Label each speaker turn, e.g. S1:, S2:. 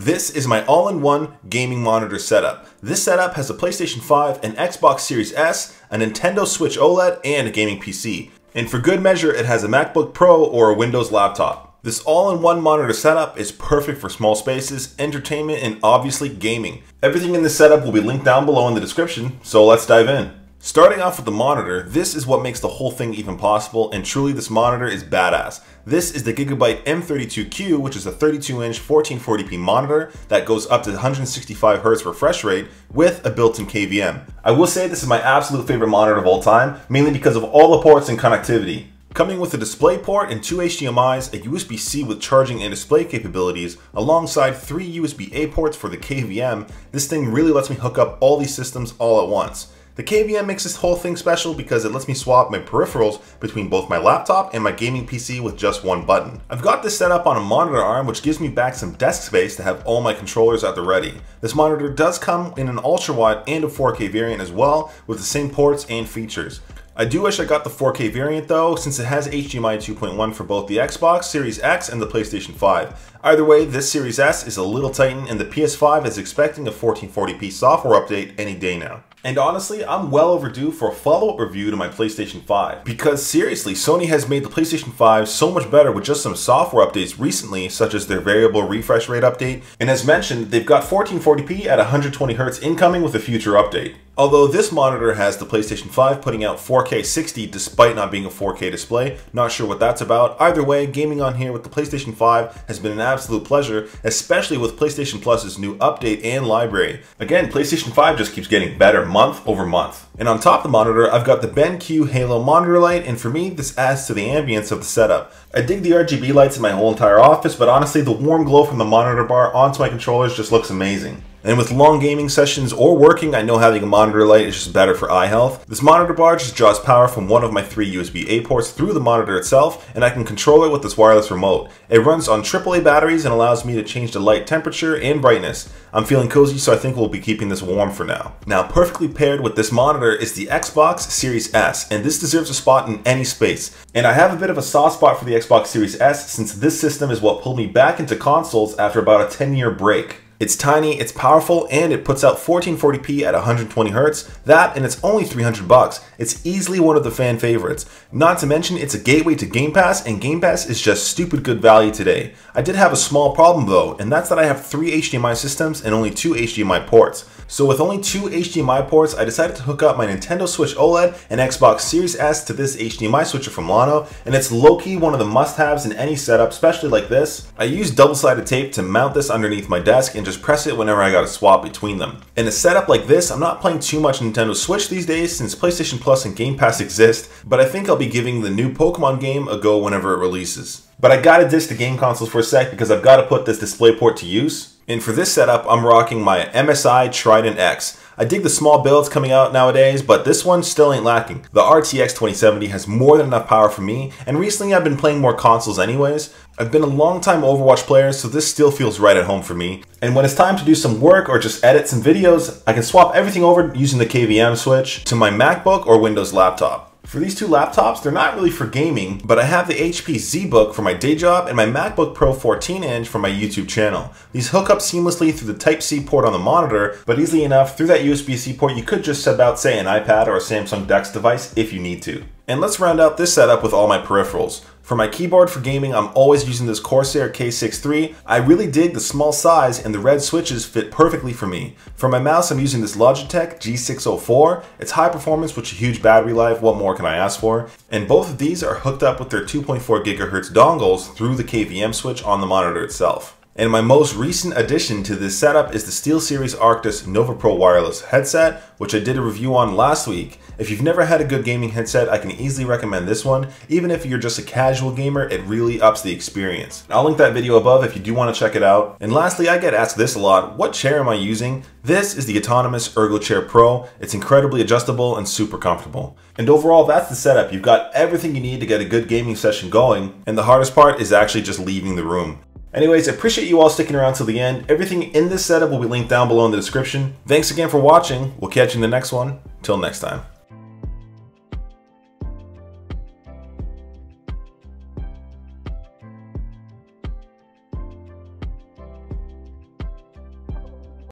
S1: This is my all-in-one gaming monitor setup. This setup has a PlayStation 5, an Xbox Series S, a Nintendo Switch OLED, and a gaming PC. And for good measure, it has a MacBook Pro or a Windows laptop. This all-in-one monitor setup is perfect for small spaces, entertainment, and obviously gaming. Everything in this setup will be linked down below in the description, so let's dive in. Starting off with the monitor, this is what makes the whole thing even possible, and truly this monitor is badass. This is the Gigabyte M32Q, which is a 32-inch 1440p monitor that goes up to 165Hz refresh rate with a built-in KVM. I will say this is my absolute favorite monitor of all time, mainly because of all the ports and connectivity. Coming with a display port and 2 HDMIs, a USB-C with charging and display capabilities, alongside 3 USB-A ports for the KVM, this thing really lets me hook up all these systems all at once. The KVM makes this whole thing special because it lets me swap my peripherals between both my laptop and my gaming PC with just one button. I've got this set up on a monitor arm, which gives me back some desk space to have all my controllers at the ready. This monitor does come in an ultra-wide and a 4K variant as well, with the same ports and features. I do wish I got the 4K variant though, since it has HDMI 2.1 for both the Xbox Series X and the PlayStation 5. Either way, this Series S is a little tightened and the PS5 is expecting a 1440p software update any day now. And honestly, I'm well overdue for a follow-up review to my PlayStation 5. Because seriously, Sony has made the PlayStation 5 so much better with just some software updates recently, such as their variable refresh rate update. And as mentioned, they've got 1440p at 120Hz incoming with a future update. Although this monitor has the PlayStation 5 putting out 4K 60 despite not being a 4K display, not sure what that's about. Either way, gaming on here with the PlayStation 5 has been an absolute pleasure, especially with PlayStation Plus's new update and library. Again, PlayStation 5 just keeps getting better month over month. And on top of the monitor, I've got the BenQ Halo monitor light, and for me, this adds to the ambience of the setup. I dig the RGB lights in my whole entire office, but honestly, the warm glow from the monitor bar onto my controllers just looks amazing. And with long gaming sessions or working, I know having a monitor light is just better for eye health. This monitor bar just draws power from one of my 3 USB-A ports through the monitor itself, and I can control it with this wireless remote. It runs on AAA batteries and allows me to change the light temperature and brightness. I'm feeling cozy, so I think we'll be keeping this warm for now. Now, perfectly paired with this monitor is the Xbox Series S, and this deserves a spot in any space. And I have a bit of a soft spot for the Xbox Series S, since this system is what pulled me back into consoles after about a 10-year break. It's tiny, it's powerful, and it puts out 1440p at 120Hz. That, and it's only $300. It's easily one of the fan favorites. Not to mention, it's a gateway to Game Pass, and Game Pass is just stupid good value today. I did have a small problem though, and that's that I have 3 HDMI systems and only 2 HDMI ports. So with only 2 HDMI ports, I decided to hook up my Nintendo Switch OLED and Xbox Series S to this HDMI switcher from Lano, and it's low-key one of the must-haves in any setup, especially like this. I used double-sided tape to mount this underneath my desk and just press it whenever I gotta swap between them. In a setup like this, I'm not playing too much Nintendo Switch these days since PlayStation Plus and Game Pass exist, but I think I'll be giving the new Pokemon game a go whenever it releases. But I gotta ditch the game consoles for a sec because I've gotta put this DisplayPort to use. And for this setup, I'm rocking my MSI Trident X. I dig the small builds coming out nowadays, but this one still ain't lacking. The RTX 2070 has more than enough power for me, and recently I've been playing more consoles anyways. I've been a long-time Overwatch player, so this still feels right at home for me. And when it's time to do some work or just edit some videos, I can swap everything over using the KVM switch to my MacBook or Windows laptop. For these 2 laptops, they're not really for gaming, but I have the HP ZBook for my day job and my MacBook Pro 14-inch for my YouTube channel. These hook up seamlessly through the Type-C port on the monitor, but easily enough, through that USB-C port you could just sub out, say, an iPad or a Samsung DeX device if you need to. And let's round out this setup with all my peripherals. For my keyboard for gaming, I'm always using this Corsair K6 III. I really dig the small size and the red switches fit perfectly for me. For my mouse, I'm using this Logitech G604. It's high performance with a huge battery life, what more can I ask for? And both of these are hooked up with their 2.4 GHz dongles through the KVM switch on the monitor itself. And my most recent addition to this setup is the SteelSeries Arctis Nova Pro wireless headset, which I did a review on last week. If you've never had a good gaming headset, I can easily recommend this one. Even if you're just a casual gamer, it really ups the experience. I'll link that video above if you do want to check it out. And lastly, I get asked this a lot: what chair am I using? This is the Autonomous Ergo Chair Pro. It's incredibly adjustable and super comfortable. And overall, that's the setup. You've got everything you need to get a good gaming session going, and the hardest part is actually just leaving the room. Anyways, I appreciate you all sticking around till the end. Everything in this setup will be linked down below in the description. Thanks again for watching. We'll catch you in the next one. Till next time.